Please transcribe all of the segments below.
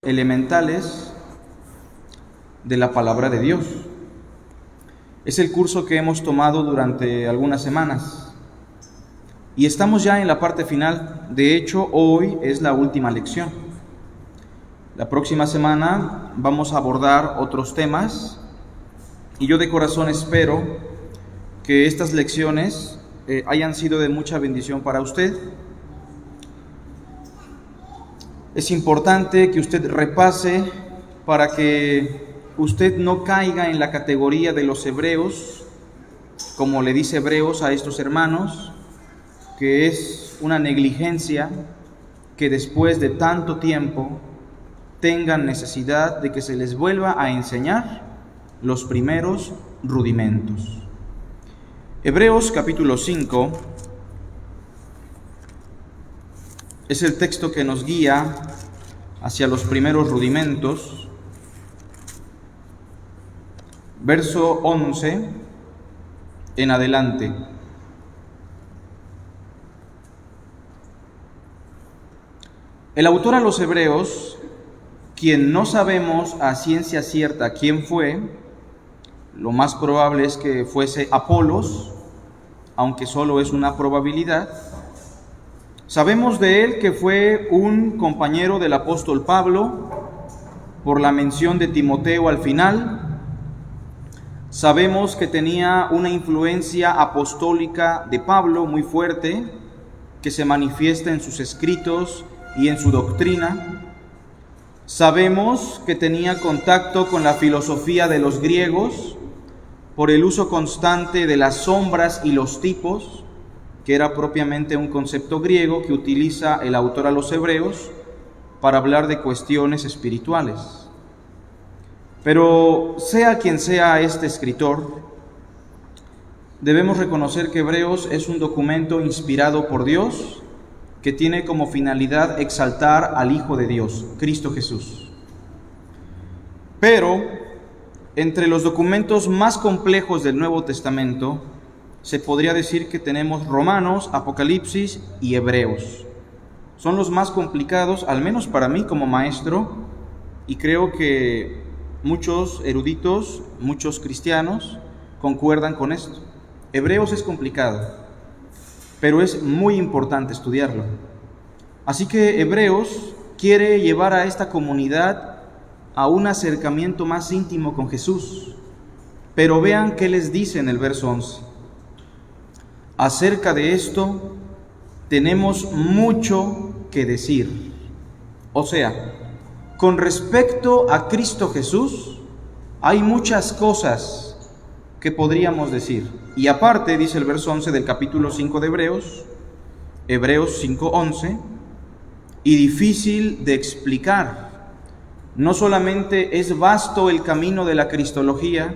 Elementales de la palabra de Dios. Es el curso que hemos tomado durante algunas semanas y estamos ya en la parte final. De hecho, hoy es la última lección. La próxima semana vamos a abordar otros temas y yo de corazón espero que estas lecciones hayan sido de mucha bendición para usted. Es importante que usted repase para que usted no caiga en la categoría de los hebreos, como le dice Hebreos a estos hermanos, que es una negligencia que después de tanto tiempo tengan necesidad de que se les vuelva a enseñar los primeros rudimentos. Hebreos capítulo 5 es el texto que nos guía hacia los primeros rudimentos. Verso 11 en adelante. El autor a los Hebreos, quien no sabemos a ciencia cierta quién fue, lo más probable es que fuese Apolos, aunque solo es una probabilidad. Sabemos de él que fue un compañero del apóstol Pablo, por la mención de Timoteo al final. Sabemos que tenía una influencia apostólica de Pablo muy fuerte, que se manifiesta en sus escritos y en su doctrina. Sabemos que tenía contacto con la filosofía de los griegos, por el uso constante de las sombras y los tipos, que era propiamente un concepto griego que utiliza el autor a los Hebreos para hablar de cuestiones espirituales. Pero sea quien sea este escritor, debemos reconocer que Hebreos es un documento inspirado por Dios que tiene como finalidad exaltar al Hijo de Dios, Cristo Jesús. Pero entre los documentos más complejos del Nuevo Testamento, se podría decir que tenemos Romanos, Apocalipsis y Hebreos. Son los más complicados, al menos para mí como maestro, y creo que muchos eruditos, muchos cristianos concuerdan con esto. Hebreos es complicado, pero es muy importante estudiarlo. Así que Hebreos quiere llevar a esta comunidad a un acercamiento más íntimo con Jesús. Pero vean qué les dice en el verso 11. Acerca de esto tenemos mucho que decir. O sea, con respecto a Cristo Jesús, hay muchas cosas que podríamos decir. Y aparte, dice el verso 11 del capítulo 5 de Hebreos, Hebreos 5:11, y difícil de explicar. No solamente es vasto el camino de la cristología,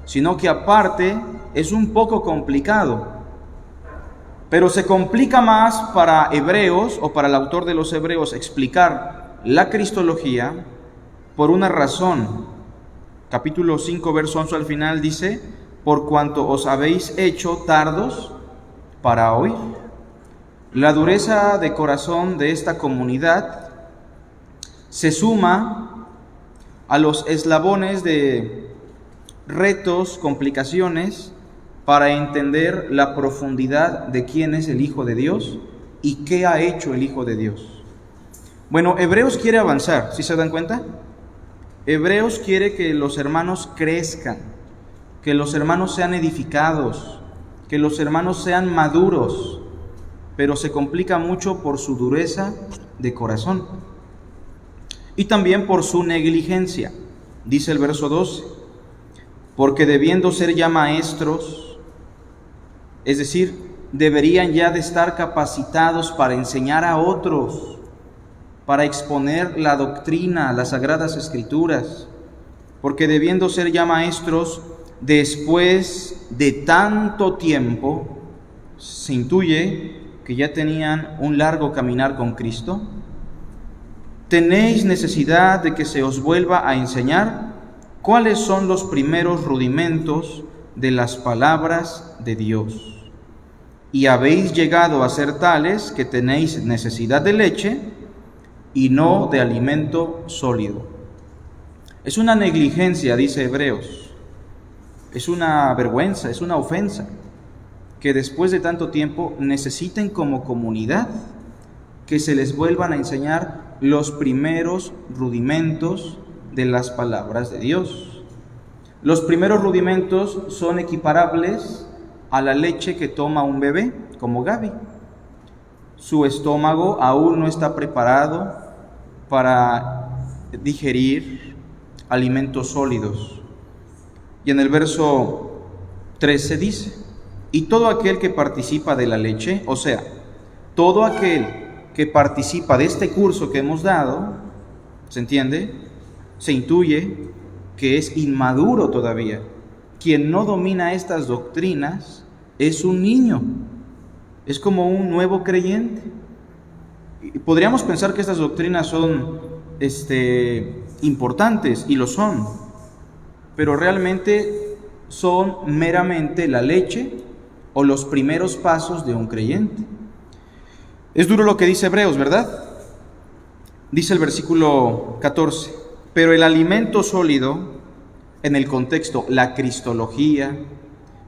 sino que aparte es un poco complicado. Pero se complica más para Hebreos o para el autor de los Hebreos explicar la cristología por una razón. Capítulo 5, verso 11 al final dice: por cuanto os habéis hecho tardos para oír. La dureza de corazón de esta comunidad se suma a los eslabones de retos, complicaciones, para entender la profundidad de quién es el Hijo de Dios y qué ha hecho el Hijo de Dios. Bueno, Hebreos quiere avanzar, ¿sí se dan cuenta? Hebreos quiere que los hermanos crezcan, que los hermanos sean edificados, que los hermanos sean maduros, pero se complica mucho por su dureza de corazón y también por su negligencia. Dice el verso 12, porque debiendo ser ya maestros, es decir, deberían ya de estar capacitados para enseñar a otros, para exponer la doctrina, las sagradas escrituras, porque debiendo ser ya maestros, después de tanto tiempo, se intuye que ya tenían un largo caminar con Cristo, tenéis necesidad de que se os vuelva a enseñar cuáles son los primeros rudimentos de las palabras de Dios. Y habéis llegado a ser tales que tenéis necesidad de leche, y no de alimento sólido. Es una negligencia, dice Hebreos, es una vergüenza, es una ofensa, que después de tanto tiempo necesiten como comunidad que se les vuelvan a enseñar los primeros rudimentos de las palabras de Dios. Los primeros rudimentos son equiparables a la leche que toma un bebé, como Gaby. Su estómago aún no está preparado para digerir alimentos sólidos. Y en el verso 13 dice: y todo aquel que participa de la leche, o sea, todo aquel que participa de este curso que hemos dado, ¿se entiende? Se intuye que es inmaduro todavía. Quien no domina estas doctrinas es un niño, es como un nuevo creyente. Y podríamos pensar que estas doctrinas son importantes, y lo son, pero realmente son meramente la leche o los primeros pasos de un creyente. Es duro lo que dice Hebreos, ¿verdad? Dice el versículo 14: pero el alimento sólido, en el contexto, la cristología,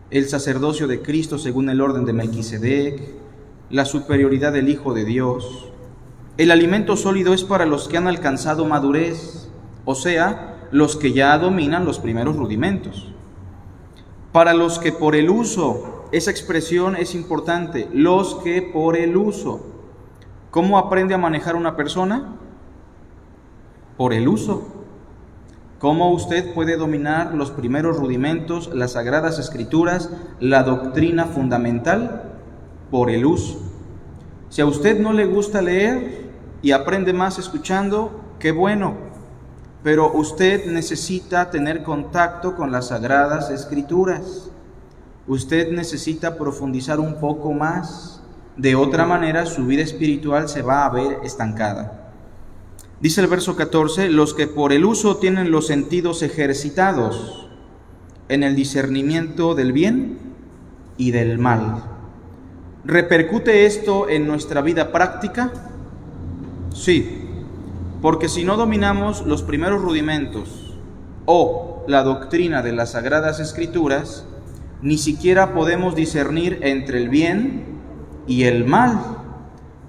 el sacerdocio de Cristo según el orden de Melquisedec, la superioridad del Hijo de Dios. El alimento sólido es para los que han alcanzado madurez, o sea, los que ya dominan los primeros rudimentos. Para los que por el uso, esa expresión es importante, los que por el uso. ¿Cómo aprende a manejar una persona? Por el uso. ¿Cómo usted puede dominar los primeros rudimentos, las Sagradas Escrituras, la doctrina fundamental? Por el uso. Si a usted no le gusta leer y aprende más escuchando, qué bueno, pero usted necesita tener contacto con las Sagradas Escrituras. Usted necesita profundizar un poco más. De otra manera, su vida espiritual se va a ver estancada. Dice el verso 14: los que por el uso tienen los sentidos ejercitados en el discernimiento del bien y del mal. ¿Repercute esto en nuestra vida práctica? Sí, porque si no dominamos los primeros rudimentos o la doctrina de las Sagradas Escrituras, ni siquiera podemos discernir entre el bien y el mal.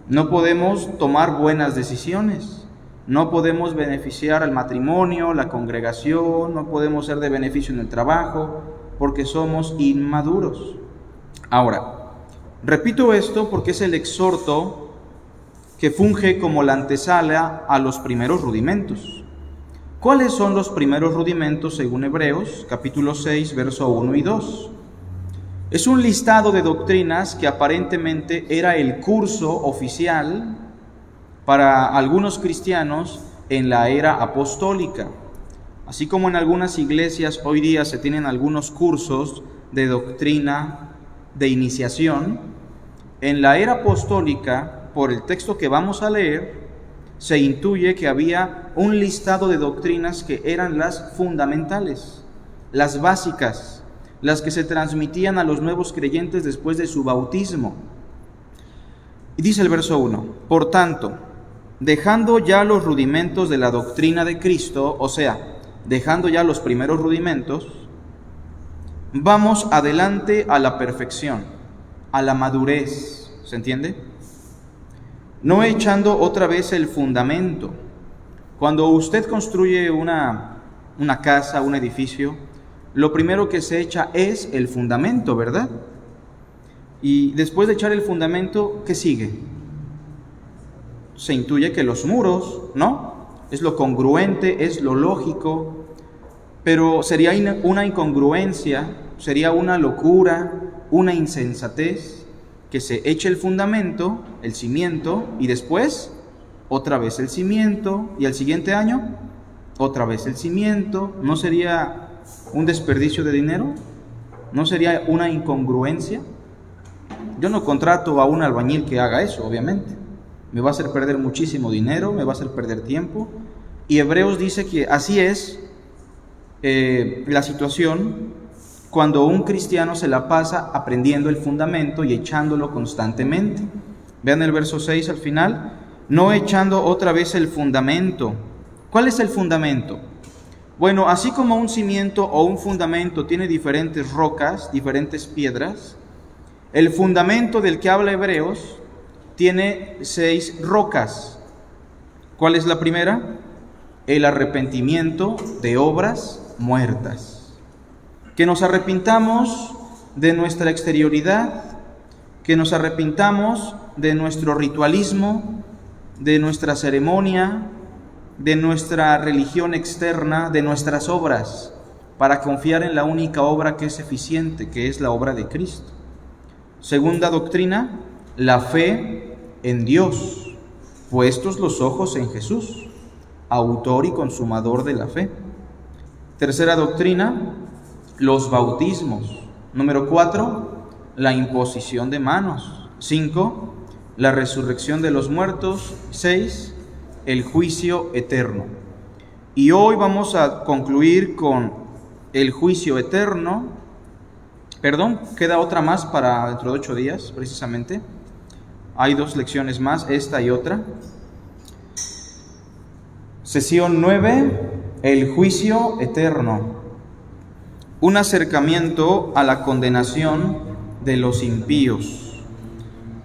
No podemos tomar buenas decisiones, no podemos beneficiar al matrimonio, la congregación, no podemos ser de beneficio en el trabajo, porque somos inmaduros. Ahora, repito esto porque es el exhorto que funge como la antesala a los primeros rudimentos. ¿Cuáles son los primeros rudimentos según Hebreos, capítulo 6, verso 1 y 2? Es un listado de doctrinas que aparentemente era el curso oficial para algunos cristianos en la era apostólica. Así como en algunas iglesias hoy día se tienen algunos cursos de doctrina de iniciación, en la era apostólica, por el texto que vamos a leer, se intuye que había un listado de doctrinas que eran las fundamentales, las básicas, las que se transmitían a los nuevos creyentes después de su bautismo. Y dice el verso 1: por tanto, dejando ya los rudimentos de la doctrina de Cristo, o sea, dejando ya los primeros rudimentos, vamos adelante a la perfección, a la madurez, ¿se entiende? No echando otra vez el fundamento. Cuando usted construye una casa, un edificio, lo primero que se echa es el fundamento, ¿verdad? Y después de echar el fundamento, ¿qué sigue? Se intuye que los muros, ¿no? Es lo congruente, es lo lógico, pero sería una incongruencia, sería una locura, una insensatez, que se eche el fundamento, el cimiento, y después otra vez el cimiento, y al siguiente año otra vez el cimiento. ¿No sería un desperdicio de dinero? ¿No sería una incongruencia? Yo no contrato a un albañil que haga eso, obviamente. Me va a hacer perder muchísimo dinero, me va a hacer perder tiempo. Y Hebreos dice que así es la situación cuando un cristiano se la pasa aprendiendo el fundamento y echándolo constantemente. Vean el verso 6 al final: no echando otra vez el fundamento. ¿Cuál es el fundamento? Bueno, así como un cimiento o un fundamento tiene diferentes rocas, diferentes piedras, el fundamento del que habla Hebreos tiene 6 rocas. ¿Cuál es la primera? El arrepentimiento de obras muertas. Que nos arrepintamos de nuestra exterioridad, que nos arrepintamos de nuestro ritualismo, de nuestra ceremonia, de nuestra religión externa, de nuestras obras, para confiar en la única obra que es eficiente, que es la obra de Cristo. Segunda doctrina, la fe en Dios, puestos los ojos en Jesús, autor y consumador de la fe. Tercera doctrina, los bautismos. Número 4, la imposición de manos. 5, la resurrección de los muertos. 6, el juicio eterno. Y hoy vamos a concluir con el juicio eterno. Queda otra más para dentro de 8 días, precisamente. Hay 2 lecciones más, esta y otra. Sesión 9, el juicio eterno. Un acercamiento a la condenación de los impíos.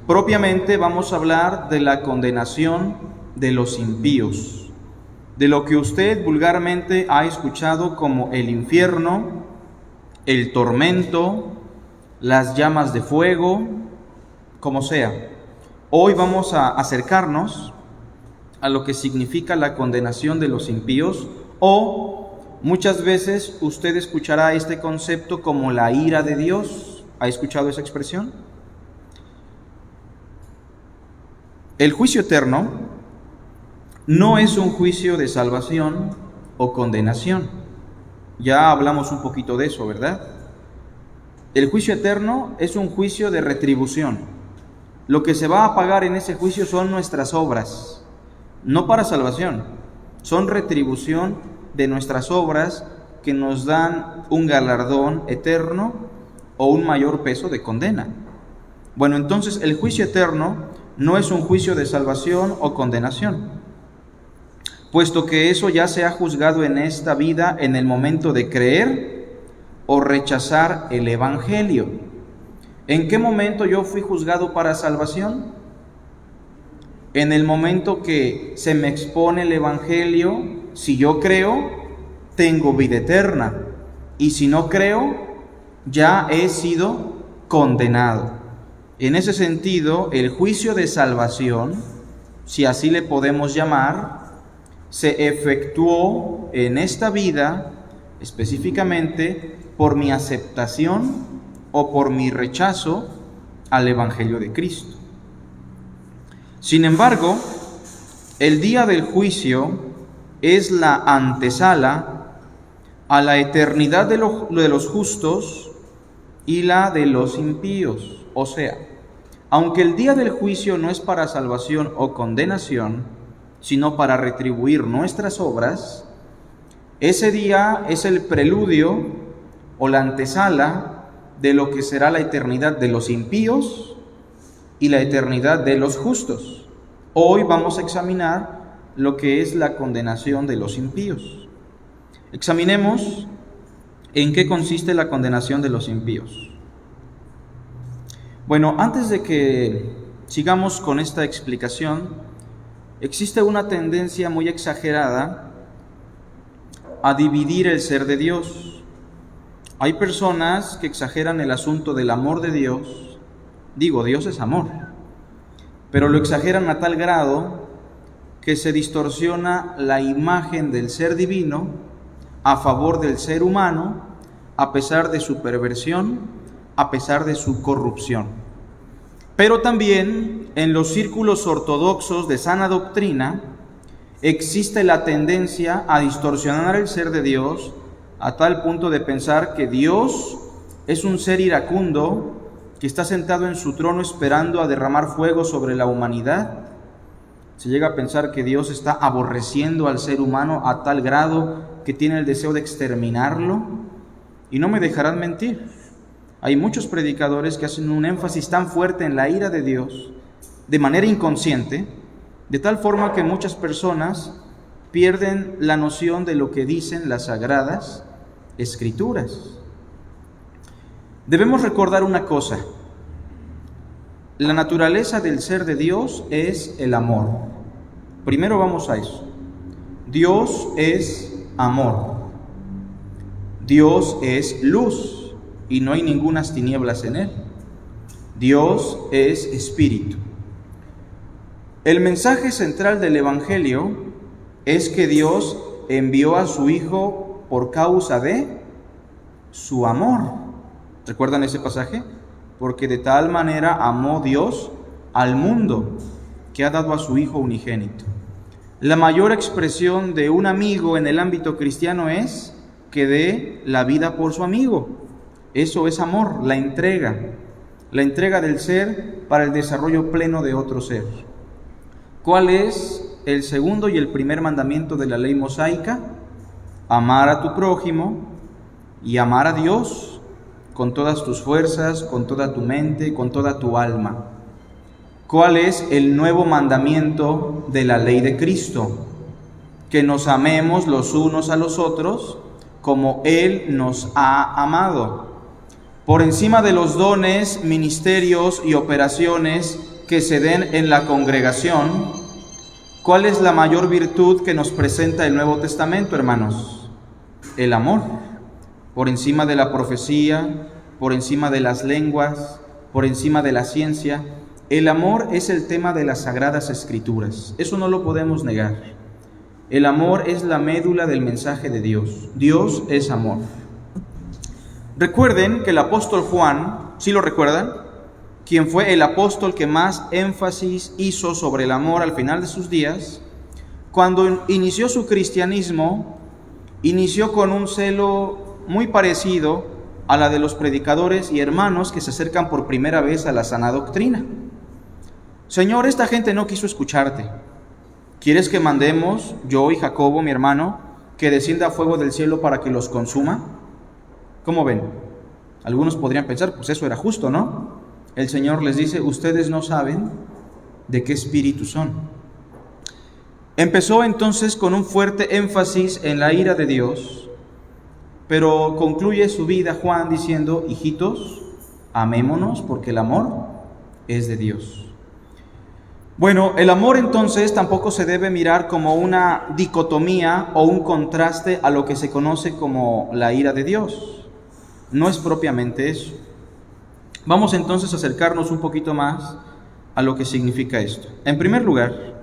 Propiamente vamos a hablar de la condenación de los impíos, de lo que usted vulgarmente ha escuchado como el infierno, el tormento, las llamas de fuego, como sea. Hoy vamos a acercarnos a lo que significa la condenación de los impíos, o muchas veces usted escuchará este concepto como la ira de Dios. ¿Ha escuchado esa expresión? El juicio eterno no es un juicio de salvación o condenación. Ya hablamos un poquito de eso, ¿verdad? El juicio eterno es un juicio de retribución. Lo que se va a pagar en ese juicio son nuestras obras, no para salvación, son retribución de nuestras obras que nos dan un galardón eterno o un mayor peso de condena. Bueno, entonces el juicio eterno no es un juicio de salvación o condenación, puesto que eso ya se ha juzgado en esta vida en el momento de creer o rechazar el Evangelio. ¿En qué momento yo fui juzgado para salvación? En el momento que se me expone el Evangelio. Si yo creo, tengo vida eterna, y si no creo, ya he sido condenado. En ese sentido, el juicio de salvación, si así le podemos llamar, se efectuó en esta vida específicamente por mi aceptación o por mi rechazo al Evangelio de Cristo. Sin embargo, el día del juicio es la antesala a la eternidad de los justos y la de los impíos. O sea, aunque el día del juicio no es para salvación o condenación, sino para retribuir nuestras obras, ese día es el preludio o la antesala de lo que será la eternidad de los impíos y la eternidad de los justos. Hoy vamos a examinar lo que es la condenación de los impíos. Examinemos en qué consiste la condenación de los impíos. Bueno, antes de que sigamos con esta explicación, existe una tendencia muy exagerada a dividir el ser de Dios. Hay personas que exageran el asunto del amor de Dios. Digo, Dios es amor, pero lo exageran a tal grado que se distorsiona la imagen del ser divino a favor del ser humano, a pesar de su perversión, a pesar de su corrupción. Pero también en los círculos ortodoxos de sana doctrina existe la tendencia a distorsionar el ser de Dios a tal punto de pensar que Dios es un ser iracundo que está sentado en su trono esperando a derramar fuego sobre la humanidad. Se llega a pensar que Dios está aborreciendo al ser humano a tal grado que tiene el deseo de exterminarlo. Y no me dejarán mentir, hay muchos predicadores que hacen un énfasis tan fuerte en la ira de Dios, de manera inconsciente, de tal forma que muchas personas pierden la noción de lo que dicen las Sagradas Escrituras. Debemos recordar una cosa: la naturaleza del ser de Dios es el amor. Primero vamos a eso. Dios es amor. Dios es luz y no hay ningunas tinieblas en él. Dios es espíritu. El mensaje central del Evangelio es que Dios envió a su Hijo por causa de su amor. ¿Recuerdan ese pasaje? Porque de tal manera amó Dios al mundo que ha dado a su Hijo unigénito. La mayor expresión de un amigo en el ámbito cristiano es que dé la vida por su amigo. Eso es amor, la entrega del ser para el desarrollo pleno de otro ser. ¿Cuál es el segundo y el primer mandamiento de la ley mosaica? Amar a tu prójimo y amar a Dios con todas tus fuerzas, con toda tu mente, con toda tu alma. ¿Cuál es el nuevo mandamiento de la ley de Cristo? Que nos amemos los unos a los otros como Él nos ha amado. Por encima de los dones, ministerios y operaciones que se den en la congregación, ¿cuál es la mayor virtud que nos presenta el Nuevo Testamento, hermanos? El amor. Por encima de la profecía, por encima de las lenguas, por encima de la ciencia, el amor es el tema de las Sagradas Escrituras. Eso no lo podemos negar. El amor es la médula del mensaje de Dios. Dios es amor. Recuerden que el apóstol Juan, ¿sí lo recuerdan? Quien fue el apóstol que más énfasis hizo sobre el amor al final de sus días, cuando inició su cristianismo, inició con un celo muy parecido a la de los predicadores y hermanos que se acercan por primera vez a la sana doctrina. Señor, esta gente no quiso escucharte. ¿Quieres que mandemos, yo y Jacobo, mi hermano, que descienda fuego del cielo para que los consuma? ¿Cómo ven? Algunos podrían pensar, pues eso era justo, ¿no? El Señor les dice, ustedes no saben de qué espíritu son. Empezó entonces con un fuerte énfasis en la ira de Dios, pero concluye su vida Juan diciendo, hijitos, amémonos porque el amor es de Dios. Bueno, el amor entonces tampoco se debe mirar como una dicotomía o un contraste a lo que se conoce como la ira de Dios. No es propiamente eso. Vamos entonces a acercarnos un poquito más a lo que significa esto. En primer lugar,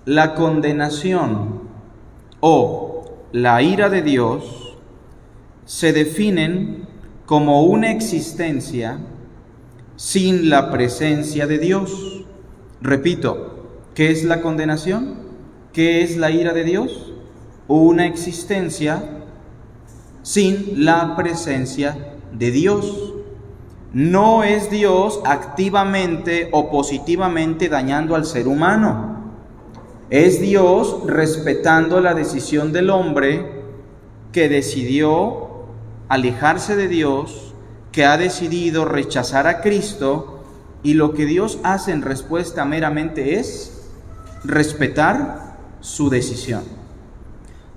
la condenación o la ira de Dios se definen como una existencia sin la presencia de Dios. Repito, ¿qué es la condenación? ¿Qué es la ira de Dios? Una existencia sin la presencia de Dios. No es Dios activamente o positivamente dañando al ser humano. Es Dios respetando la decisión del hombre que decidió alejarse de Dios, que ha decidido rechazar a Cristo, y lo que Dios hace en respuesta meramente es respetar su decisión.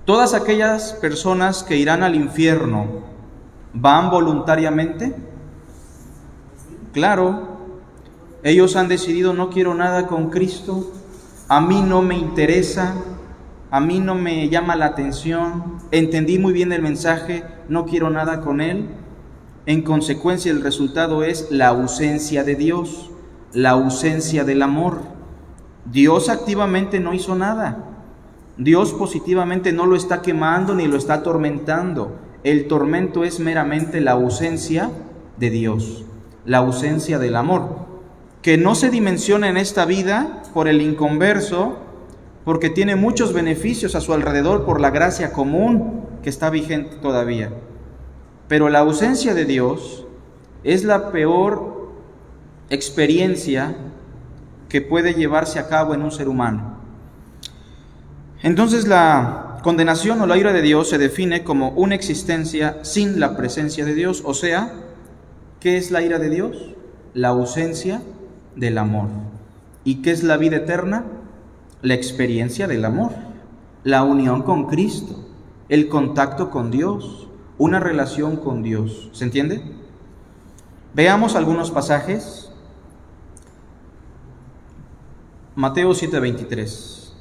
Todas aquellas personas que irán al infierno, ¿van voluntariamente? Claro, ellos han decidido, no quiero nada con Cristo, a mí no me interesa, a mí no me llama la atención, entendí muy bien el mensaje, no quiero nada con Él. En consecuencia, el resultado es la ausencia de Dios, la ausencia del amor. Dios activamente no hizo nada. Dios positivamente no lo está quemando ni lo está atormentando. El tormento es meramente la ausencia de Dios, la ausencia del amor, que no se dimensiona en esta vida por el inconverso, porque tiene muchos beneficios a su alrededor por la gracia común que está vigente todavía. Pero la ausencia de Dios es la peor experiencia que puede llevarse a cabo en un ser humano. Entonces la condenación o la ira de Dios se define como una existencia sin la presencia de Dios. O sea, ¿qué es la ira de Dios? La ausencia del amor. ¿Y qué es la vida eterna? la experiencia del amor, la unión con Cristo, el contacto con Dios, una relación con Dios. ¿Se entiende? Veamos algunos pasajes. Mateo 7:23.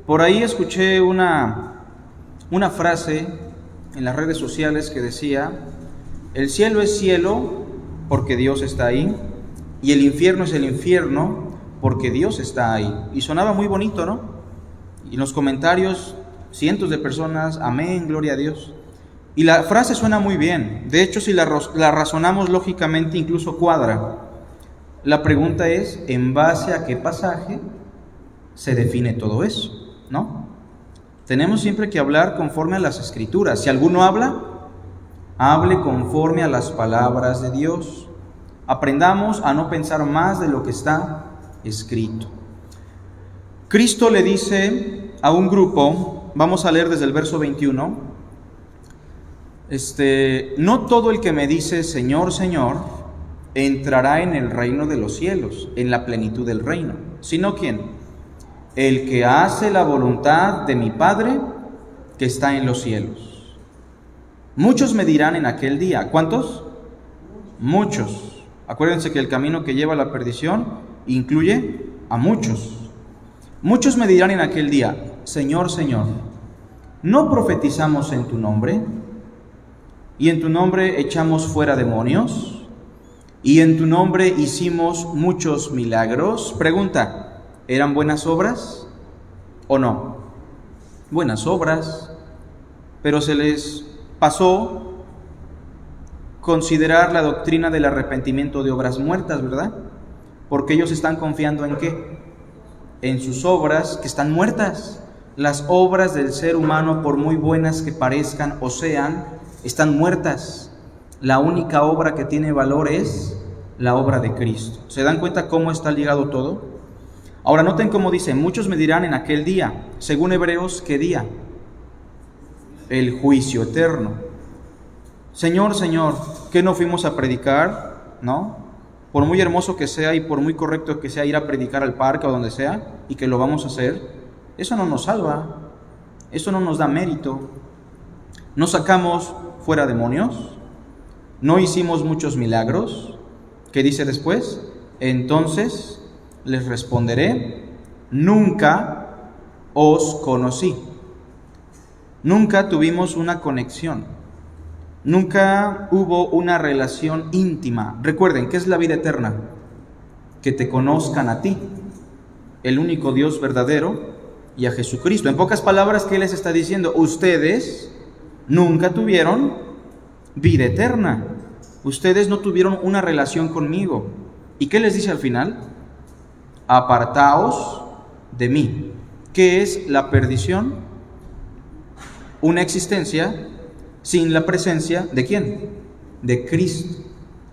Por ahí escuché una frase en las redes sociales que decía: el cielo es cielo porque Dios está ahí, y el infierno es el infierno porque Dios está ahí. Y sonaba muy bonito, ¿no? Y en los comentarios, cientos de personas: amén, gloria a Dios. Y la frase suena muy bien. De hecho, si la razonamos lógicamente, incluso cuadra. La pregunta es: ¿en base a qué pasaje se define todo eso? ¿No? Tenemos siempre que hablar conforme a las Escrituras. Si alguno habla, hable conforme a las palabras de Dios. Aprendamos a no pensar más de lo que está escrito. Cristo le dice a un grupo, vamos a leer desde el verso 21, no todo el que me dice Señor, Señor, entrará en el reino de los cielos, en la plenitud del reino, sino ¿quién? El que hace la voluntad de mi Padre que está en los cielos. Muchos me dirán en aquel día. ¿Cuántos? Muchos. Acuérdense que el camino que lleva a la perdición incluye a muchos. Muchos me dirán en aquel día: Señor, Señor, ¿no profetizamos en tu nombre? ¿Y en tu nombre echamos fuera demonios? ¿Y en tu nombre hicimos muchos milagros? Pregunta: ¿eran buenas obras o no? Buenas obras, pero se les pasó considerar la doctrina del arrepentimiento de obras muertas, ¿verdad? Porque ellos están confiando ¿en qué? En sus obras que están muertas. Las obras del ser humano, por muy buenas que parezcan o sean, están muertas. La única obra que tiene valor es la obra de Cristo. ¿Se dan cuenta cómo está ligado todo? Ahora noten cómo dice: muchos me dirán en aquel día. Según Hebreos, ¿qué día? El juicio eterno. Señor, Señor, ¿qué no fuimos a predicar? ¿No? Por muy hermoso que sea y por muy correcto que sea ir a predicar al parque o donde sea, y que lo vamos a hacer, eso no nos salva, eso no nos da mérito. No sacamos fuera demonios, no hicimos muchos milagros. ¿Qué dice después? Entonces les responderé: nunca os conocí. Nunca tuvimos una conexión. Nunca hubo una relación íntima. Recuerden, ¿qué es la vida eterna? Que te conozcan a ti, el único Dios verdadero, y a Jesucristo. En pocas palabras, ¿qué les está diciendo? Ustedes nunca tuvieron vida eterna. Ustedes no tuvieron una relación conmigo. ¿Y qué les dice al final? Apartaos de mí. ¿Qué es la perdición? Una existencia sin la presencia ¿de quién? De Cristo.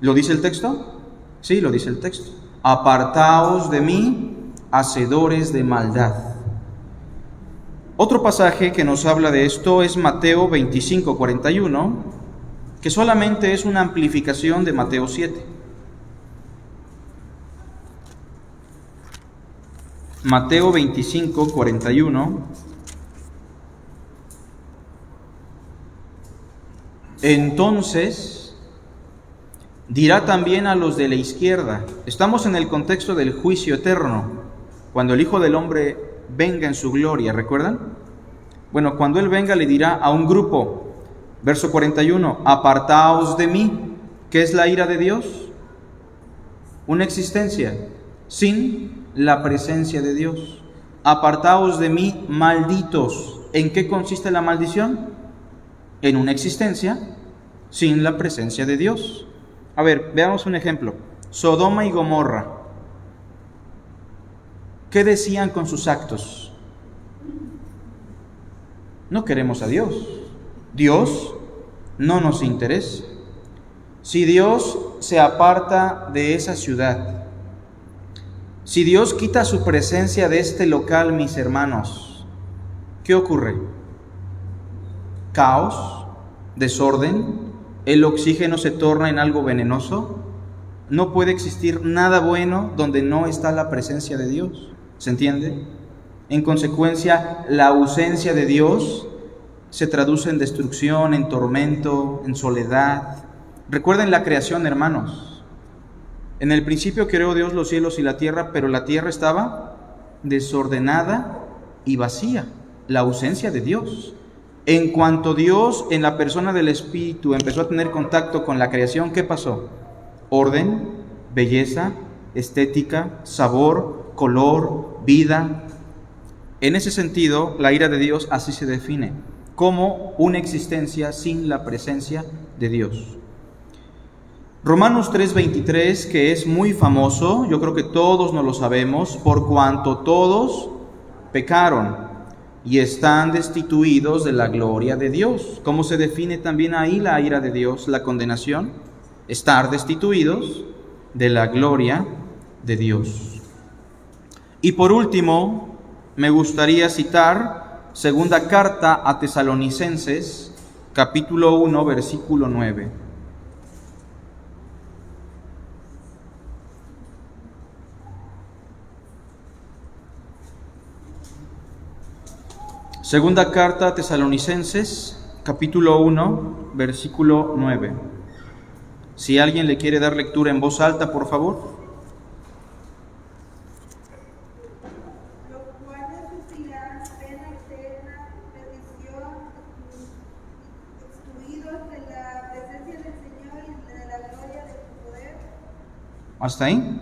¿Lo dice el texto? Sí, lo dice el texto. Apartaos de mí, hacedores de maldad. Otro pasaje que nos habla de esto es Mateo 25:41, que solamente es una amplificación de Mateo 7. Mateo 25:41. Entonces dirá también a los de la izquierda. Estamos en el contexto del juicio eterno, cuando el Hijo del Hombre venga en su gloria, ¿recuerdan? Bueno, cuando Él venga le dirá a un grupo, verso 41, apartaos de mí. ¿Qué es la ira de Dios? Una existencia sin la presencia de Dios. Apartaos de mí, malditos. ¿En qué consiste la maldición? En una existencia sin la presencia de Dios. A ver, veamos un ejemplo. Sodoma y Gomorra. ¿Qué decían con sus actos? No queremos a Dios. Dios no nos interesa. Si Dios se aparta de esa ciudad, si Dios quita su presencia de este local, mis hermanos, ¿qué ocurre? Caos, desorden, el oxígeno se torna en algo venenoso. No puede existir nada bueno donde no está la presencia de Dios. ¿Se entiende? En consecuencia, la ausencia de Dios se traduce en destrucción, en tormento, en soledad. Recuerden la creación, hermanos. En el principio creó Dios los cielos y la tierra, pero la tierra estaba desordenada y vacía, la ausencia de Dios. En cuanto Dios, en la persona del Espíritu, empezó a tener contacto con la creación, ¿qué pasó? Orden, belleza, estética, sabor, color, vida. En ese sentido, la ira de Dios así se define, como una existencia sin la presencia de Dios. Romanos 3:23, que es muy famoso, yo creo que todos nos lo sabemos, por cuanto todos pecaron y están destituidos de la gloria de Dios. ¿Cómo se define también ahí la ira de Dios, la condenación? Estar destituidos de la gloria de Dios. Y por último, me gustaría citar segunda carta a Tesalonicenses, capítulo 1, versículo 9. Segunda carta a Tesalonicenses, capítulo 1, versículo 9. Si alguien le quiere dar lectura en voz alta, por favor. Los cuales sufrirán pena eterna, perdición, excluidos de la presencia del Señor y de la gloria de su poder. ¿Hasta ahí?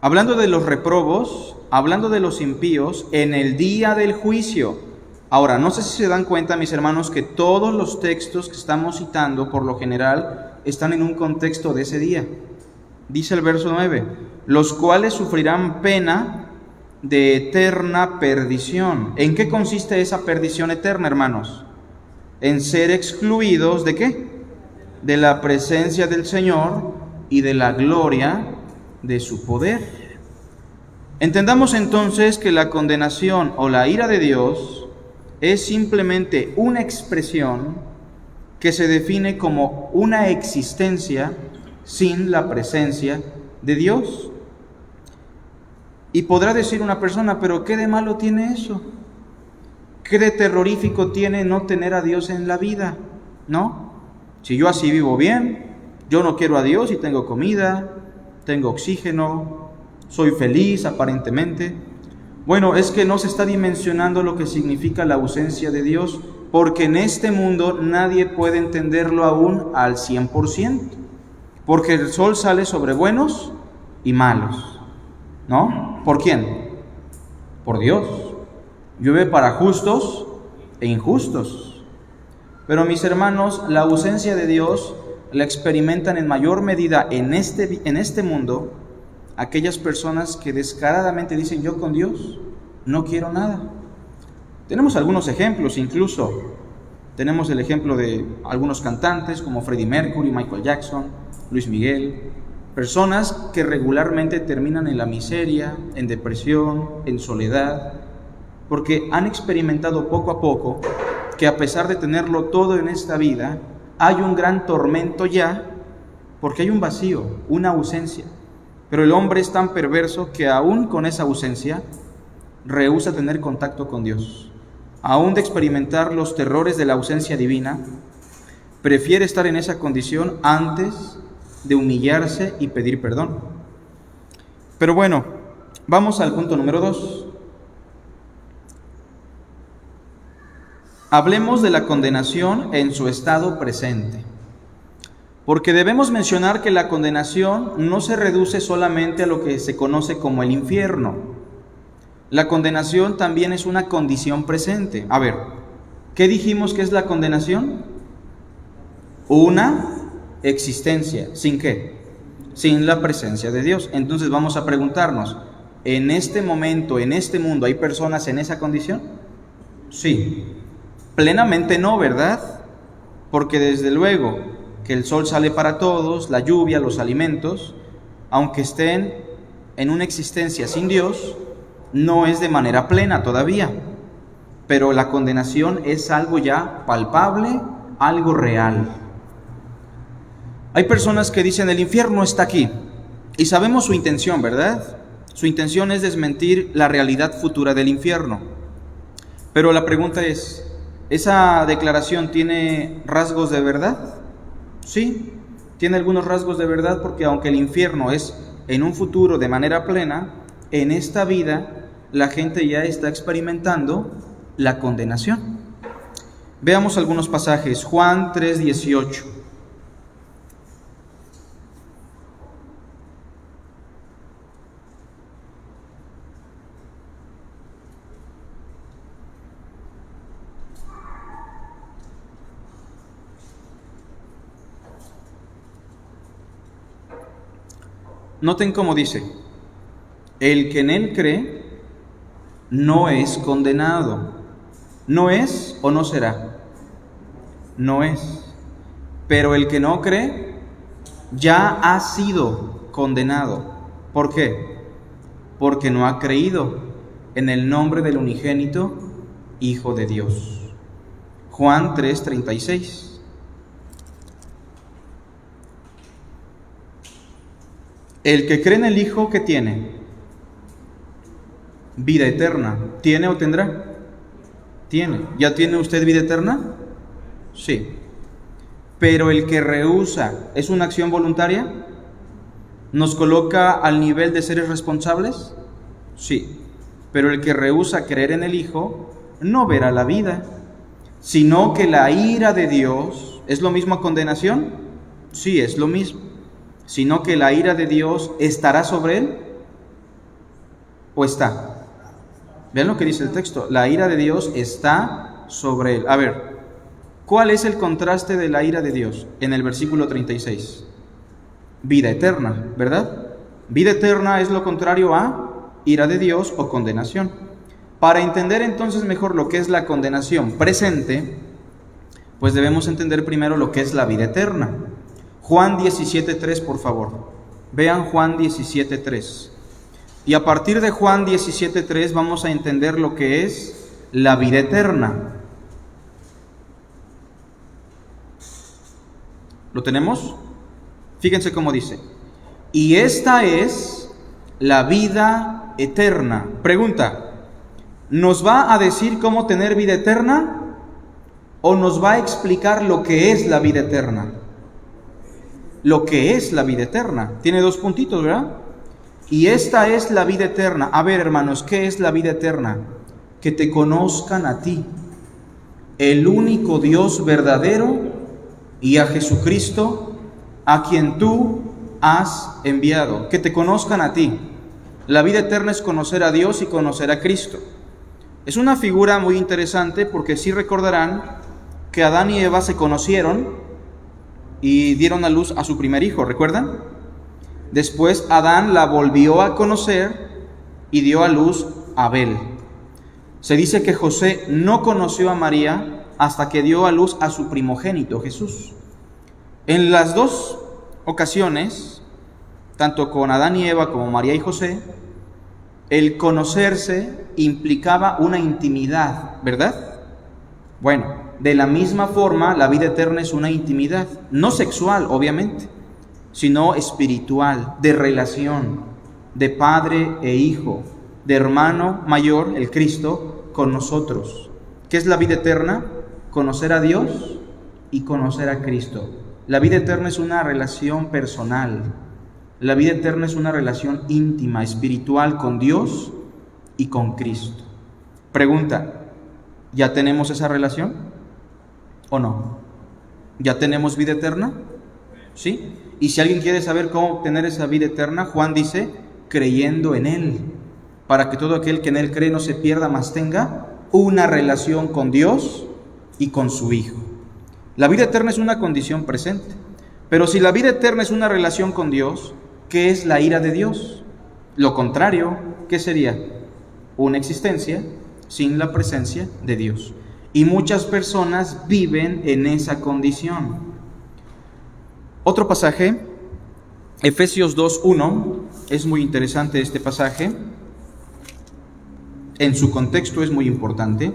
Hablando de los reprobos, hablando de los impíos, en el día del juicio. Ahora, no sé si se dan cuenta, mis hermanos, que todos los textos que estamos citando, por lo general, están en un contexto de ese día. Dice el verso 9, los cuales sufrirán pena de eterna perdición. ¿En qué consiste esa perdición eterna, hermanos? En ser excluidos, ¿de qué? De la presencia del Señor y de la gloria de su poder. Entendamos entonces que la condenación o la ira de Dios es simplemente una expresión que se define como una existencia sin la presencia de Dios. Y podrá decir una persona, pero ¿qué de malo tiene eso? ¿Qué de terrorífico tiene no tener a Dios en la vida? ¿No? Si yo así vivo bien, yo no quiero a Dios y tengo comida, tengo oxígeno, soy feliz aparentemente. Bueno, es que no se está dimensionando lo que significa la ausencia de Dios, porque en este mundo nadie puede entenderlo aún al 100%, porque el sol sale sobre buenos y malos, ¿no? ¿Por quién? Por Dios. Llueve para justos e injustos. Pero mis hermanos, la ausencia de Dios la experimentan en mayor medida en este mundo aquellas personas que descaradamente dicen, yo con Dios no quiero nada. Tenemos algunos ejemplos, incluso tenemos el ejemplo de algunos cantantes como Freddie Mercury, Michael Jackson, Luis Miguel, personas que regularmente terminan en la miseria, en depresión, en soledad, porque han experimentado poco a poco que a pesar de tenerlo todo en esta vida, hay un gran tormento ya, porque hay un vacío, una ausencia. Pero el hombre es tan perverso que aún con esa ausencia rehúsa tener contacto con Dios. Aún de experimentar los terrores de la ausencia divina, prefiere estar en esa condición antes de humillarse y pedir perdón. Pero bueno, vamos al punto número 2. Hablemos de la condenación en su estado presente. Porque debemos mencionar que la condenación no se reduce solamente a lo que se conoce como el infierno. La condenación también es una condición presente. A ver, ¿qué dijimos que es la condenación? Una existencia. ¿Sin qué? Sin la presencia de Dios. Entonces vamos a preguntarnos, ¿en este momento, en este mundo, hay personas en esa condición? Sí. Plenamente no, ¿verdad? Porque desde luego que el sol sale para todos, la lluvia, los alimentos, aunque estén en una existencia sin Dios, no es de manera plena todavía. Pero la condenación es algo ya palpable, algo real. Hay personas que dicen, el infierno está aquí, y sabemos su intención, ¿verdad? Su intención es desmentir la realidad futura del infierno. Pero la pregunta es, ¿esa declaración tiene rasgos de verdad? Sí, tiene algunos rasgos de verdad, porque aunque el infierno es en un futuro de manera plena, en esta vida la gente ya está experimentando la condenación. Veamos algunos pasajes. Juan 3:18. Noten cómo dice: el que en él cree no es condenado. ¿No es o no será? No es. Pero el que no cree ya ha sido condenado. ¿Por qué? Porque no ha creído en el nombre del unigénito Hijo de Dios. Juan 3:36. El que cree en el Hijo, ¿qué tiene? Vida eterna. ¿Tiene o tendrá? Tiene. ¿Ya tiene usted vida eterna? Sí. Pero el que rehúsa, ¿es una acción voluntaria? ¿Nos coloca al nivel de seres responsables? Sí. Pero el que rehúsa creer en el Hijo no verá la vida, sino que la ira de Dios. ¿Es lo mismo a condenación? Sí, es lo mismo. Sino que la ira de Dios estará sobre él, ¿o está? Vean lo que dice el texto: la ira de Dios está sobre él. A ver, ¿cuál es el contraste de la ira de Dios? En el versículo 36. Vida eterna, ¿verdad? Vida eterna es lo contrario a ira de Dios o condenación. Para entender entonces mejor lo que es la condenación presente, pues debemos entender primero lo que es la vida eterna. Juan 17:3, por favor. Vean Juan 17:3. Y a partir de Juan 17:3 vamos a entender lo que es la vida eterna. ¿Lo tenemos? Fíjense cómo dice: y esta es la vida eterna. Pregunta: ¿nos va a decir cómo tener vida eterna o nos va a explicar lo que es la vida eterna? Lo que es la vida eterna. Tiene dos puntitos, ¿verdad? Y esta es la vida eterna. A ver, hermanos, ¿qué es la vida eterna? Que te conozcan a ti, el único Dios verdadero, y a Jesucristo, a quien tú has enviado. Que te conozcan a ti. La vida eterna es conocer a Dios y conocer a Cristo. Es una figura muy interesante, porque sí recordarán que Adán y Eva se conocieron y dieron a luz a su primer hijo, ¿recuerdan? Después Adán la volvió a conocer y dio a luz a Abel. Se dice que José no conoció a María hasta que dio a luz a su primogénito, Jesús. En las dos ocasiones, tanto con Adán y Eva como María y José, el conocerse implicaba una intimidad, ¿verdad? Bueno, de la misma forma, la vida eterna es una intimidad, no sexual, obviamente, sino espiritual, de relación, de padre e hijo, de hermano mayor, el Cristo, con nosotros. ¿Qué es la vida eterna? Conocer a Dios y conocer a Cristo. La vida eterna es una relación personal. La vida eterna es una relación íntima, espiritual, con Dios y con Cristo. Pregunta: ¿ya tenemos esa relación o no? ¿Ya tenemos vida eterna? ¿Sí? Y si alguien quiere saber cómo obtener esa vida eterna, Juan dice: creyendo en Él, para que todo aquel que en Él cree no se pierda, mas tenga una relación con Dios y con su Hijo. La vida eterna es una condición presente. Pero si la vida eterna es una relación con Dios, ¿qué es la ira de Dios? Lo contrario, ¿qué sería? Una existencia sin la presencia de Dios. Y muchas personas viven en esa condición. Otro pasaje, Efesios 2:1, es muy interesante este pasaje. En su contexto es muy importante.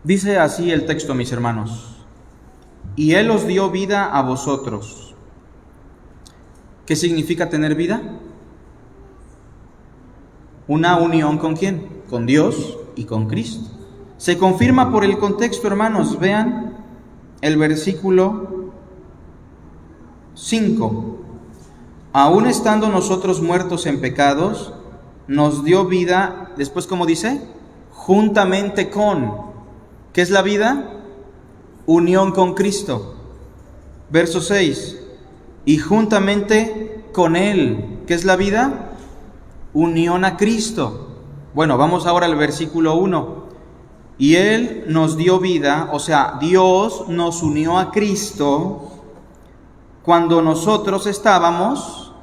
Dice así el texto, mis hermanos: y Él os dio vida a vosotros. ¿Qué significa tener vida? Una unión ¿con quién? Con Dios y con Cristo. Se confirma por el contexto, hermanos. Vean el versículo 5. Aún estando nosotros muertos en pecados, nos dio vida, después, ¿cómo dice? Juntamente con. ¿Qué es la vida? Unión con Cristo. Verso 6. Y juntamente con Él. ¿Qué es la vida? Unión a Cristo. Bueno, vamos ahora al versículo 1. Y Él nos dio vida, o sea, Dios nos unió a Cristo cuando nosotros estábamos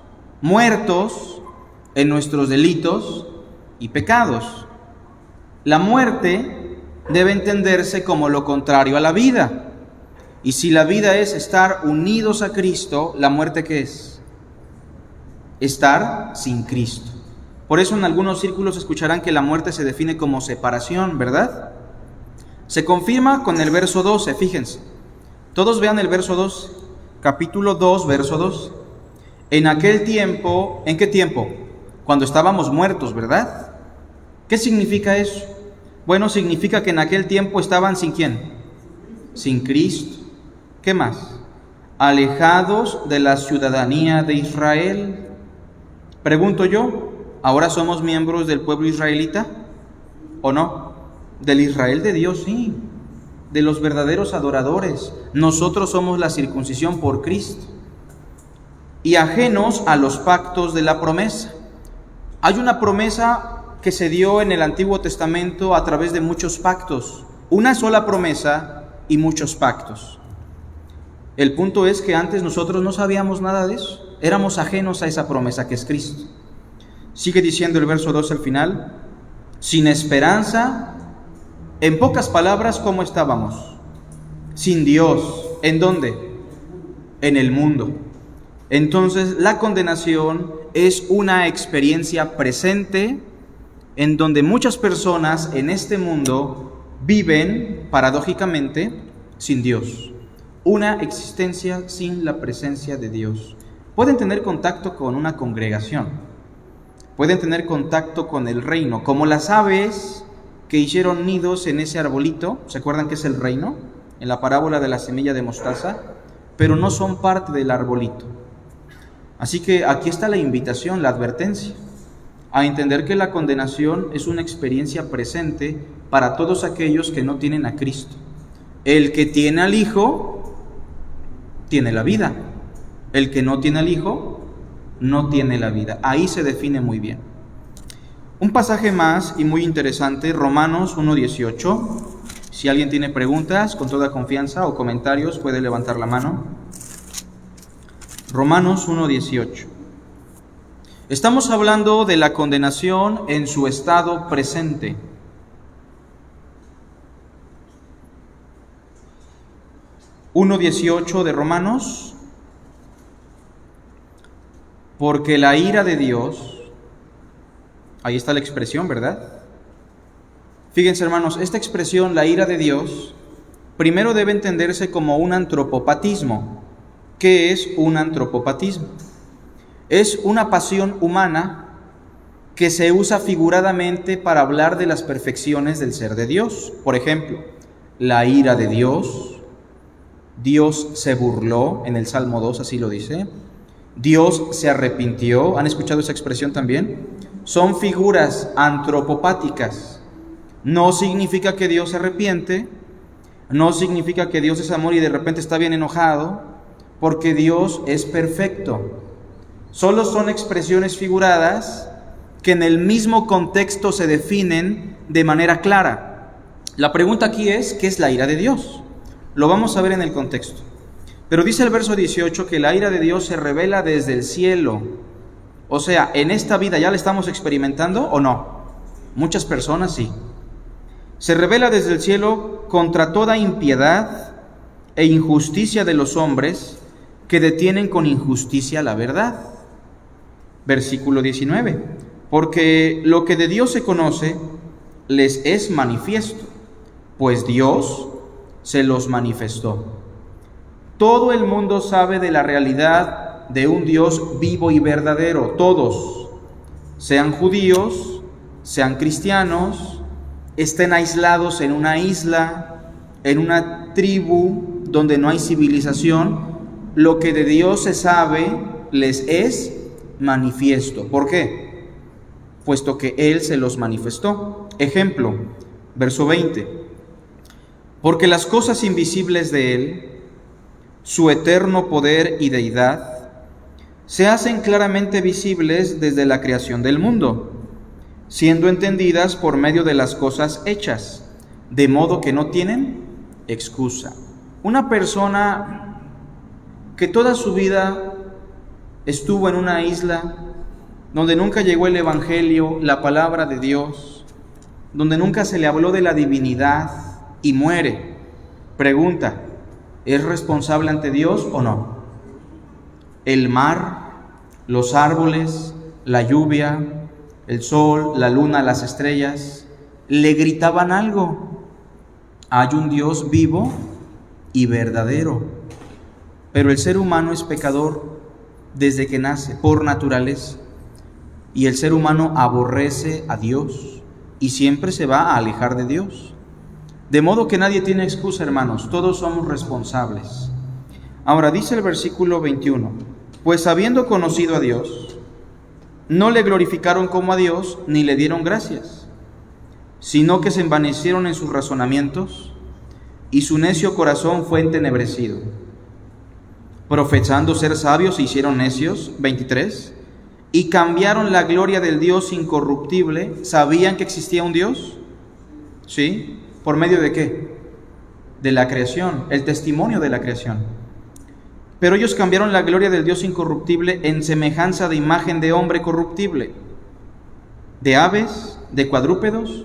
muertos en nuestros delitos y pecados. La muerte debe entenderse como lo contrario a la vida. Y si la vida es estar unidos a Cristo, ¿la muerte qué es? Estar sin Cristo. Por eso en algunos círculos escucharán que la muerte se define como separación, ¿verdad? Se confirma con el verso 12, fíjense. Todos vean el verso 2, capítulo 2, verso 2. En aquel tiempo, ¿en qué tiempo? Cuando estábamos muertos, ¿verdad? ¿Qué significa eso? Bueno, significa que en aquel tiempo estaban ¿sin quién? Sin Cristo. ¿Qué más? Alejados de la ciudadanía de Israel. Pregunto yo, ¿ahora somos miembros del pueblo israelita o no? Del Israel de Dios, sí. De los verdaderos adoradores. Nosotros somos la circuncisión por Cristo. Y ajenos a los pactos de la promesa. Hay una promesa que se dio en el Antiguo Testamento a través de muchos pactos. Una sola promesa y muchos pactos. El punto es que antes nosotros no sabíamos nada de eso. Éramos ajenos a esa promesa que es Cristo. Sigue diciendo el verso 2 al final. Sin esperanza, en pocas palabras, ¿cómo estábamos? Sin Dios. ¿En dónde? En el mundo. Entonces, la condenación es una experiencia presente en donde muchas personas en este mundo viven, paradójicamente, sin Dios. Una existencia sin la presencia de Dios. Pueden tener contacto con una congregación, pueden tener contacto con el reino, como las aves que hicieron nidos en ese arbolito. ¿Se acuerdan que es el reino? En la parábola de la semilla de mostaza, pero no son parte del arbolito. Así que aquí está la invitación, la advertencia, a entender que la condenación es una experiencia presente para todos aquellos que no tienen a Cristo. El que tiene al Hijo, tiene la vida. El que no tiene al Hijo, no tiene la vida. Ahí se define muy bien. Un pasaje más y muy interesante, Romanos 1:18. Si alguien tiene preguntas, con toda confianza, o comentarios, puede levantar la mano. Romanos 1:18. Estamos hablando de la condenación en su estado presente. (1:18) de Romanos. Porque la ira de Dios, ahí está la expresión, ¿verdad? Fíjense, hermanos, esta expresión, la ira de Dios, primero debe entenderse como un antropopatismo. ¿Qué es un antropopatismo? Es una pasión humana que se usa figuradamente para hablar de las perfecciones del ser de Dios. Por ejemplo, la ira de Dios, Dios se burló, en el Salmo 2 así lo dice, Dios se arrepintió. ¿Han escuchado esa expresión también? Son figuras antropopáticas. No significa que Dios se arrepiente, no significa que Dios es amor y de repente está bien enojado, porque Dios es perfecto. Solo son expresiones figuradas que en el mismo contexto se definen de manera clara. La pregunta aquí es, ¿qué es la ira de Dios? Lo vamos a ver en el contexto. Pero dice el verso 18 que la ira de Dios se revela desde el cielo. O sea, ¿en esta vida ya la estamos experimentando o no? Muchas personas sí. Se revela desde el cielo contra toda impiedad e injusticia de los hombres que detienen con injusticia la verdad. Versículo 19. Porque lo que de Dios se conoce les es manifiesto, pues Dios se los manifestó. Todo el mundo sabe de la realidad de un Dios vivo y verdadero, todos, sean judíos, sean cristianos, estén aislados en una isla, en una tribu donde no hay civilización, lo que de Dios se sabe les es manifiesto. ¿Por qué? Puesto que Él se los manifestó. Ejemplo, verso 20. Porque las cosas invisibles de Él, su eterno poder y deidad, se hacen claramente visibles desde la creación del mundo, siendo entendidas por medio de las cosas hechas, de modo que no tienen excusa. Una persona que toda su vida estuvo en una isla donde nunca llegó el Evangelio, la palabra de Dios, donde nunca se le habló de la divinidad y muere, pregunta, ¿es responsable ante Dios o no? El mar, los árboles, la lluvia, el sol, la luna, las estrellas, le gritaban algo. Hay un Dios vivo y verdadero. Pero el ser humano es pecador desde que nace, por naturaleza. Y el ser humano aborrece a Dios y siempre se va a alejar de Dios. De modo que nadie tiene excusa, hermanos, todos somos responsables. Ahora dice el versículo 21, pues habiendo conocido a Dios, no le glorificaron como a Dios, ni le dieron gracias, sino que se envanecieron en sus razonamientos, y su necio corazón fue entenebrecido. Profesando ser sabios, se hicieron necios, 23, y cambiaron la gloria del Dios incorruptible. ¿Sabían que existía un Dios? ¿Sí? ¿Por medio de qué? De la creación, el testimonio de la creación. Pero ellos cambiaron la gloria del Dios incorruptible en semejanza de imagen de hombre corruptible, de aves, de cuadrúpedos,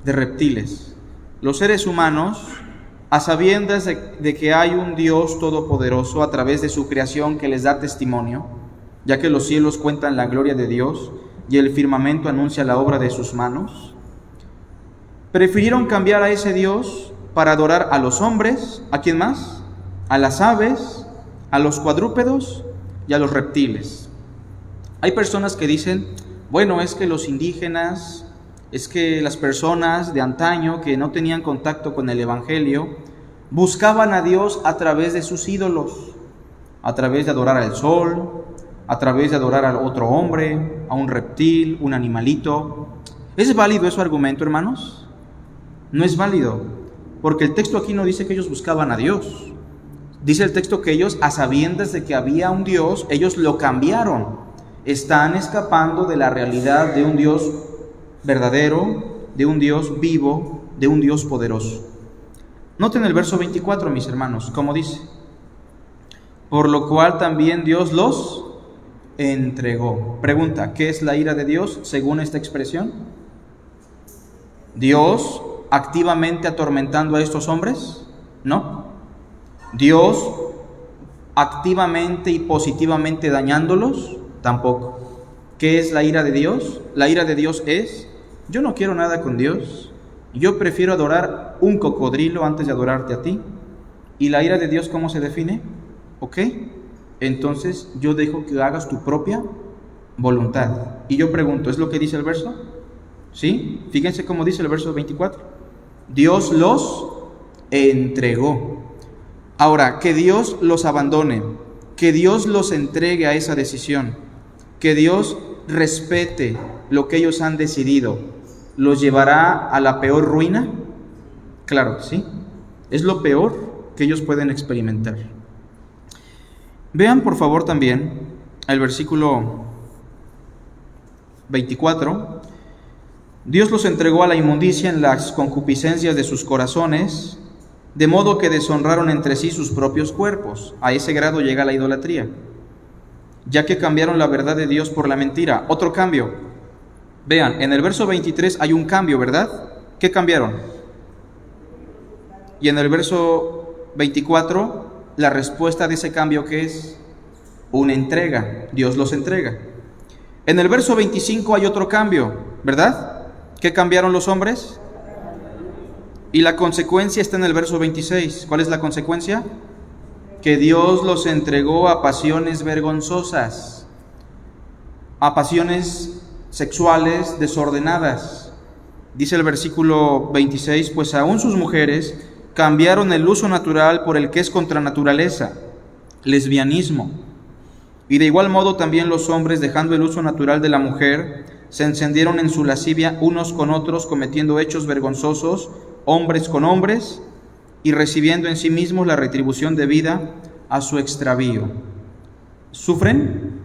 de reptiles. Los seres humanos, a sabiendas de que hay un Dios todopoderoso a través de su creación que les da testimonio, ya que los cielos cuentan la gloria de Dios y el firmamento anuncia la obra de sus manos, prefirieron cambiar a ese Dios para adorar a los hombres, ¿a quién más? A las aves, a los cuadrúpedos y a los reptiles. Hay personas que dicen, bueno, es que los indígenas, es que las personas de antaño que no tenían contacto con el Evangelio, buscaban a Dios a través de sus ídolos, a través de adorar al sol, a través de adorar a otro hombre, a un reptil, un animalito. ¿Es válido ese argumento, hermanos? No es válido, porque el texto aquí no dice que ellos buscaban a Dios. Dice el texto que ellos, a sabiendas de que había un Dios, ellos lo cambiaron. Están escapando de la realidad de un Dios verdadero, de un Dios vivo, de un Dios poderoso. Noten el verso 24, mis hermanos, como dice: por lo cual también Dios los entregó. Pregunta, ¿qué es la ira de Dios según esta expresión? ¿Dios activamente atormentando a estos hombres? No. ¿Dios activamente y positivamente dañándolos? Tampoco. ¿Qué es la ira de Dios? La ira de Dios es: yo no quiero nada con Dios, yo prefiero adorar un cocodrilo antes de adorarte a ti. ¿Y la ira de Dios cómo se define? ¿Ok? Entonces yo dejo que hagas tu propia voluntad. Y yo pregunto, ¿es lo que dice el verso? ¿Sí? Fíjense cómo dice el verso 24. Dios los entregó. Ahora, que Dios los abandone, que Dios los entregue a esa decisión, que Dios respete lo que ellos han decidido, ¿los llevará a la peor ruina? Claro que sí. Es lo peor que ellos pueden experimentar. Vean por favor también el versículo 24. Dios los entregó a la inmundicia en las concupiscencias de sus corazones, de modo que deshonraron entre sí sus propios cuerpos. A ese grado llega la idolatría, ya que cambiaron la verdad de Dios por la mentira. Otro cambio. Vean, en el verso 23 hay un cambio, ¿verdad? ¿Qué cambiaron? Y en el verso 24, la respuesta de ese cambio, ¿qué es? Una entrega. Dios los entrega. En el verso 25 hay otro cambio, ¿verdad? ¿Qué cambiaron los hombres? Y la consecuencia está en el verso 26. ¿Cuál es la consecuencia? que Dios los entregó a pasiones vergonzosas, a pasiones sexuales desordenadas. Dice el versículo 26, pues aún sus mujeres cambiaron el uso natural por el que es contra naturaleza, lesbianismo. Y de igual modo también los hombres, dejando el uso natural de la mujer, se encendieron en su lascivia unos con otros, cometiendo hechos vergonzosos, hombres con hombres, y recibiendo en sí mismos la retribución debida a su extravío. ¿Sufren?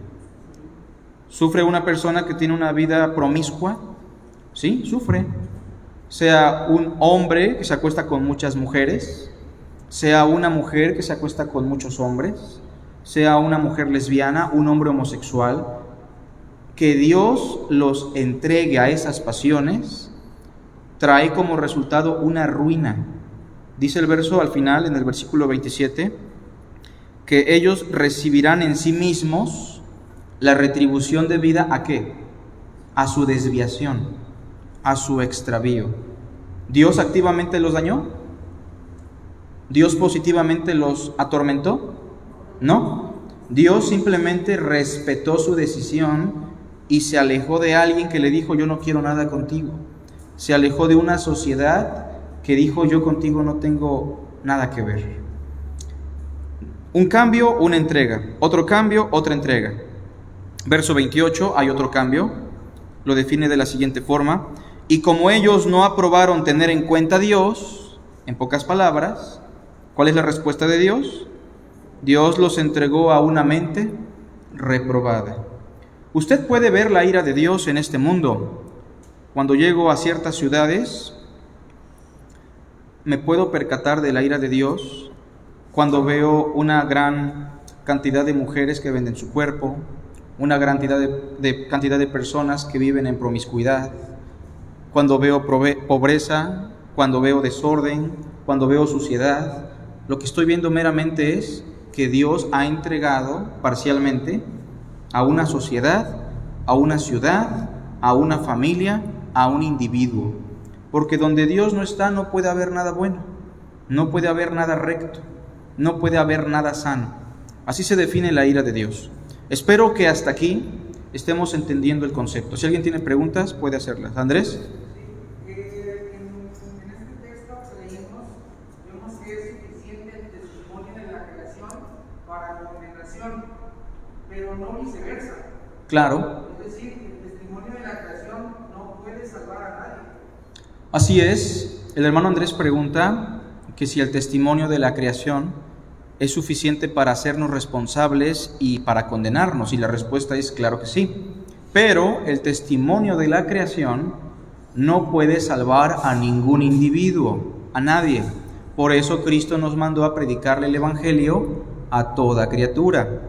¿Sufre una persona que tiene una vida promiscua? Sí, sufre. Sea un hombre que se acuesta con muchas mujeres, sea una mujer que se acuesta con muchos hombres, sea una mujer lesbiana, un hombre homosexual, que Dios los entregue a esas pasiones, trae como resultado una ruina. Dice el verso al final, en el versículo 27, que ellos recibirán en sí mismos la retribución debida ¿a qué? A su desviación, a su extravío. ¿Dios activamente los dañó? ¿Dios positivamente los atormentó? No. Dios simplemente respetó su decisión y se alejó de alguien que le dijo: yo no quiero nada contigo. Se alejó de una sociedad que dijo: yo contigo no tengo nada que ver. Un cambio, una entrega. Otro cambio, otra entrega. Verso 28, hay otro cambio. Lo define de la siguiente forma: y como ellos no aprobaron tener en cuenta a Dios, en pocas palabras, ¿cuál es la respuesta de Dios? Dios los entregó a una mente reprobada. Usted puede ver la ira de Dios en este mundo. Cuando llego a ciertas ciudades, me puedo percatar de la ira de Dios cuando veo una gran cantidad de mujeres que venden su cuerpo, una gran cantidad de personas que viven en promiscuidad, cuando veo pobreza, cuando veo desorden, cuando veo suciedad. Lo que estoy viendo meramente es que Dios ha entregado parcialmente a una sociedad, a una ciudad, a una familia, a un individuo. Porque donde Dios no está no puede haber nada bueno, no puede haber nada recto, no puede haber nada sano. Así se define la ira de Dios. Espero que hasta aquí estemos entendiendo el concepto. Si alguien tiene preguntas, puede hacerlas. Andrés. En este texto que leímos, vemos que es suficiente el testimonio de la creación para la condenación, pero no viceversa. Claro. Es decir, el testimonio de la creación no puede salvar a nadie. Así es. El hermano Andrés pregunta que si el testimonio de la creación es suficiente para hacernos responsables y para condenarnos, y la respuesta es claro que sí. Pero el testimonio de la creación no puede salvar a ningún individuo, a nadie. Por eso Cristo nos mandó a predicarle el Evangelio a toda criatura.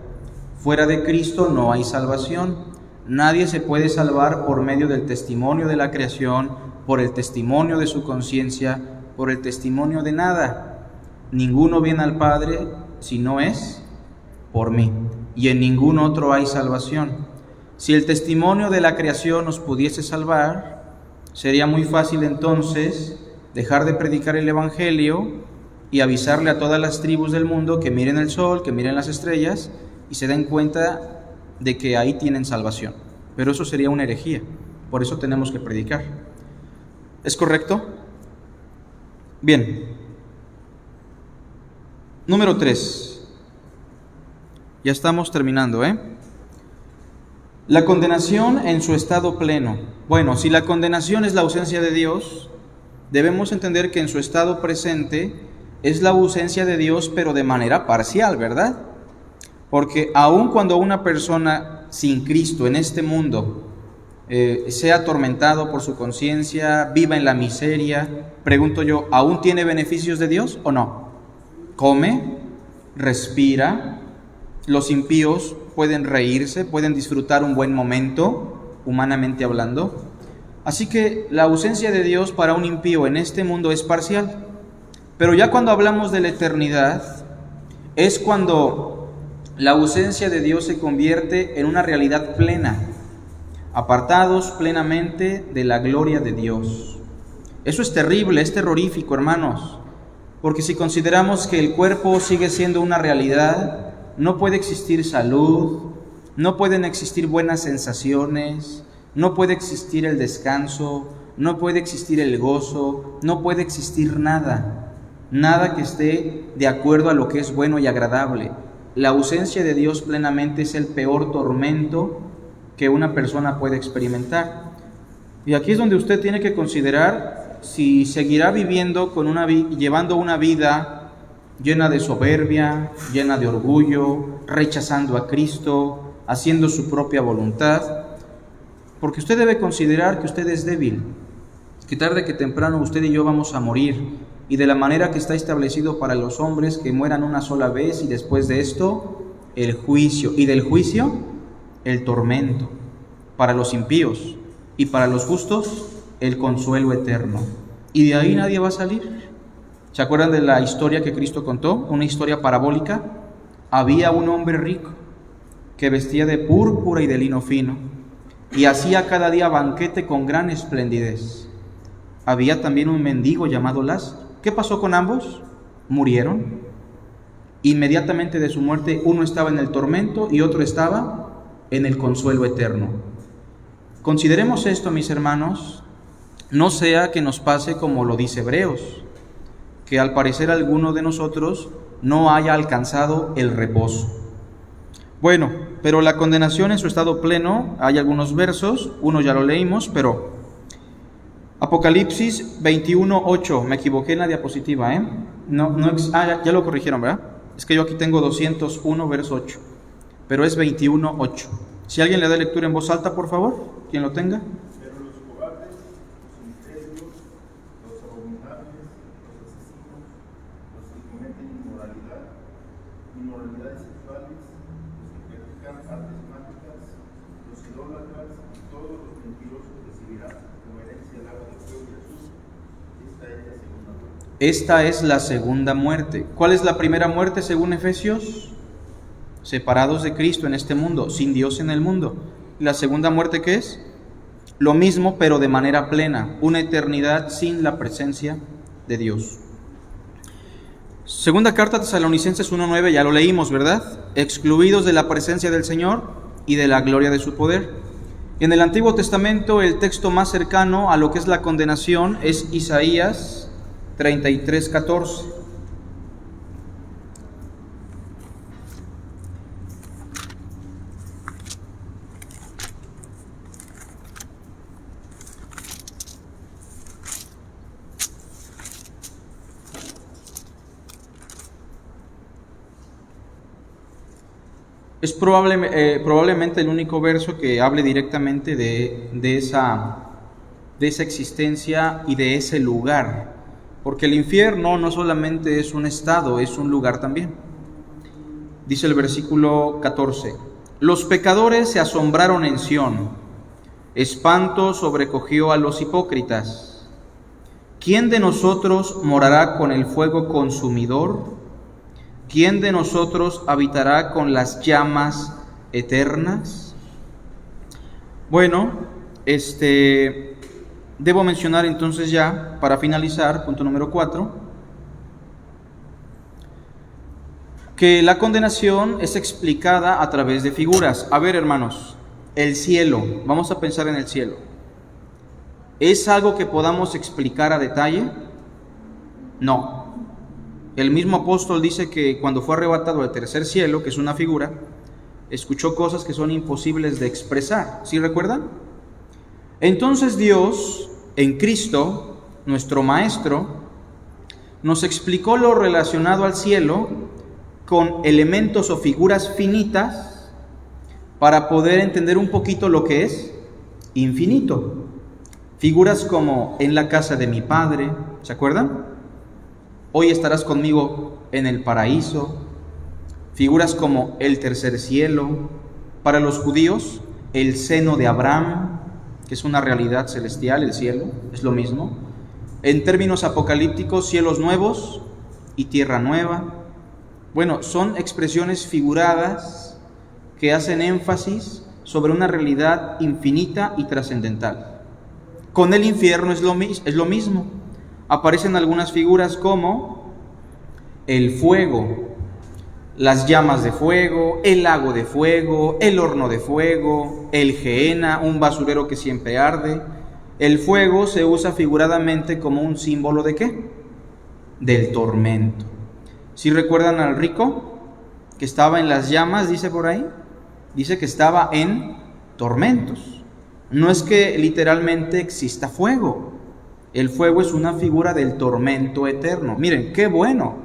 Fuera de Cristo no hay salvación. Nadie se puede salvar por medio del testimonio de la creación, por el testimonio de su conciencia, por el testimonio de nada. Ninguno viene al Padre si no es por mí, y en ningún otro hay salvación. Si el testimonio de la creación nos pudiese salvar, sería muy fácil entonces dejar de predicar el Evangelio y avisarle a todas las tribus del mundo que miren el sol, que miren las estrellas y se den cuenta de que ahí tienen salvación. Pero eso sería una herejía, por eso tenemos que predicar. ¿Es correcto? Bien. Número 3. Ya estamos terminando, La condenación en su estado pleno. Bueno, si la condenación es la ausencia de Dios, debemos entender que en su estado presente es la ausencia de Dios, pero de manera parcial, ¿verdad? Porque aun cuando una persona sin Cristo en este mundo sea atormentado por su conciencia, viva en la miseria, pregunto yo, ¿aún tiene beneficios de Dios o no? Come, respira, los impíos pueden reírse, pueden disfrutar un buen momento, humanamente hablando. Así que la ausencia de Dios para un impío en este mundo es parcial. Pero ya cuando hablamos de la eternidad, es cuando la ausencia de Dios se convierte en una realidad plena, apartados plenamente de la gloria de Dios. Eso es terrible, es terrorífico, hermanos. Porque si consideramos que el cuerpo sigue siendo una realidad, no puede existir salud, no pueden existir buenas sensaciones, no puede existir el descanso, no puede existir el gozo, no puede existir nada, nada que esté de acuerdo a lo que es bueno y agradable. La ausencia de Dios plenamente es el peor tormento que una persona puede experimentar. Y aquí es donde usted tiene que considerar si seguirá viviendo llevando una vida llena de soberbia, llena de orgullo, rechazando a Cristo, haciendo su propia voluntad, porque usted debe considerar que usted es débil, que tarde que temprano usted y yo vamos a morir, y de la manera que está establecido para los hombres, que mueran una sola vez y después de esto el juicio, y del juicio el tormento, para los impíos, y para los justos el consuelo eterno, y de ahí nadie va a salir. ¿Se acuerdan de la historia que Cristo contó? Una historia parabólica. Había un hombre rico que vestía de púrpura y de lino fino, y hacía cada día banquete con gran esplendidez. Había también un mendigo llamado Lázaro. ¿Qué pasó con ambos? Murieron. Inmediatamente de su muerte, uno estaba en el tormento y otro estaba en el consuelo eterno. Consideremos esto, mis hermanos, no sea que nos pase como lo dice Hebreos, que al parecer alguno de nosotros no haya alcanzado el reposo. Bueno, pero la condenación en su estado pleno, hay algunos versos, uno ya lo leímos, pero Apocalipsis 21:8, me equivoqué en la diapositiva, ya lo corrigieron, ¿verdad? Es que yo aquí tengo 201, verso 8, pero es 21:8. Si alguien le da lectura en voz alta, por favor, quien lo tenga. Pero los cobardes, los incrédulos, los abominables, los asesinos, los que cometen inmoralidades sexuales, los que practican artes mágicas, los idólatras y todos los mentirosos recibirán como herencia el agua de fuego y azufre. Esta es la segunda muerte. Esta es la segunda muerte. ¿Cuál es la primera muerte según Efesios? Separados de Cristo en este mundo, sin Dios en el mundo. ¿La segunda muerte qué es? Lo mismo, pero de manera plena, una eternidad sin la presencia de Dios. Segunda carta a Tesalonicenses 1:9, ya lo leímos, ¿verdad? Excluidos de la presencia del Señor y de la gloria de su poder. En el Antiguo Testamento, el texto más cercano a lo que es la condenación es Isaías 33:14. Es probablemente el único verso que hable directamente de esa existencia y de ese lugar, porque el infierno no solamente es un estado, es un lugar también. Dice el versículo 14: los pecadores se asombraron en Sión, espanto sobrecogió a los hipócritas. ¿Quién de nosotros morará con el fuego consumidor? ¿Quién de nosotros habitará con las llamas eternas? Bueno, debo mencionar entonces ya, para finalizar, punto número 4, que la condenación es explicada a través de figuras. A ver, hermanos, el cielo, vamos a pensar en el cielo. ¿Es algo que podamos explicar a detalle? No. El mismo apóstol dice que cuando fue arrebatado al tercer cielo, que es una figura, escuchó cosas que son imposibles de expresar. ¿Sí recuerdan? Entonces Dios, en Cristo, nuestro Maestro, nos explicó lo relacionado al cielo con elementos o figuras finitas para poder entender un poquito lo que es infinito. Figuras como en la casa de mi Padre, ¿se acuerdan? Hoy estarás conmigo en el paraíso. Figuras como el tercer cielo. Para los judíos, el seno de Abraham, que es una realidad celestial, el cielo, es lo mismo. En términos apocalípticos, cielos nuevos y tierra nueva. Bueno, son expresiones figuradas que hacen énfasis sobre una realidad infinita y trascendental. Con el infierno es lo mismo. Aparecen algunas figuras como el fuego, las llamas de fuego, el lago de fuego, el horno de fuego, el Gehenna, un basurero que siempre arde. El fuego se usa figuradamente como un símbolo ¿de qué? Del tormento. ¿Sí recuerdan al rico que estaba en las llamas? Dice por ahí, dice que estaba en tormentos. No es que literalmente exista fuego. El fuego es una figura del tormento eterno. Miren, qué bueno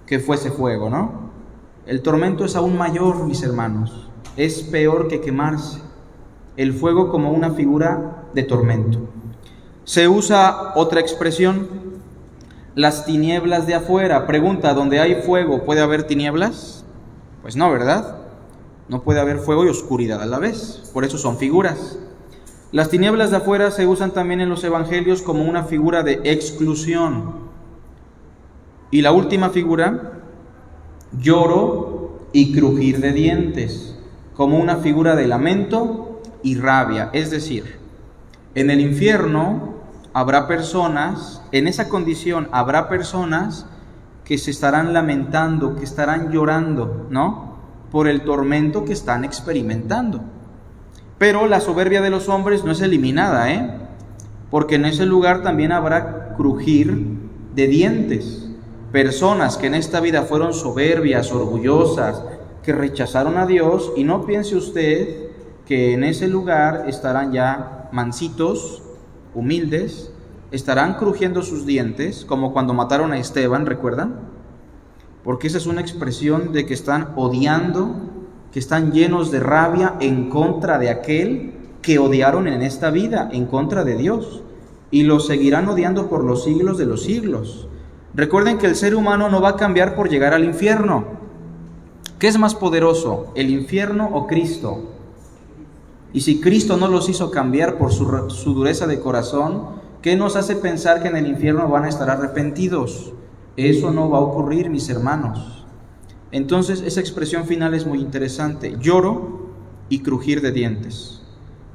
que fuese fuego, ¿no? El tormento es aún mayor, mis hermanos. Es peor que quemarse. El fuego como una figura de tormento. Se usa otra expresión, las tinieblas de afuera. Pregunta, ¿donde hay fuego puede haber tinieblas? Pues no, ¿verdad? No puede haber fuego y oscuridad a la vez. Por eso son figuras. Las tinieblas de afuera se usan también en los evangelios como una figura de exclusión. Y la última figura, lloro y crujir de dientes, como una figura de lamento y rabia. Es decir, en el infierno habrá personas, en esa condición habrá personas que se estarán lamentando, que estarán llorando, ¿no? Por el tormento que están experimentando. Pero la soberbia de los hombres no es eliminada, porque en ese lugar también habrá crujir de dientes. Personas que en esta vida fueron soberbias, orgullosas, que rechazaron a Dios, y no piense usted que en ese lugar estarán ya mansitos, humildes, estarán crujiendo sus dientes, como cuando mataron a Esteban, ¿recuerdan? Porque esa es una expresión de que están odiando, que están llenos de rabia en contra de aquel que odiaron en esta vida, en contra de Dios, y lo seguirán odiando por los siglos de los siglos. Recuerden que el ser humano no va a cambiar por llegar al infierno. ¿Qué es más poderoso, el infierno o Cristo? Y si Cristo no los hizo cambiar por su dureza de corazón, ¿qué nos hace pensar que en el infierno van a estar arrepentidos? Eso no va a ocurrir, mis hermanos. Entonces, esa expresión final es muy interesante. Lloro y crujir de dientes.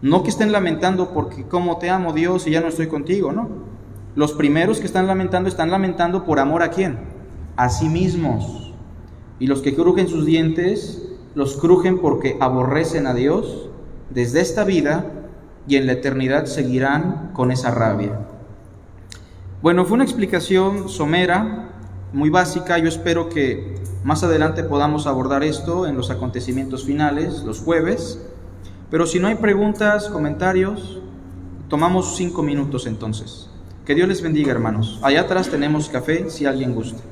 No que estén lamentando porque cómo te amo, Dios, y ya no estoy contigo, ¿no? Los primeros que están lamentando por amor ¿a quién? A sí mismos. Y los que crujen sus dientes, los crujen porque aborrecen a Dios desde esta vida, y en la eternidad seguirán con esa rabia. Bueno, fue una explicación somera, muy básica. Yo espero que más adelante podamos abordar esto en los acontecimientos finales, los jueves. Pero si no hay preguntas, comentarios, tomamos 5 minutos entonces. Que Dios les bendiga, hermanos. Allá atrás tenemos café si alguien gusta.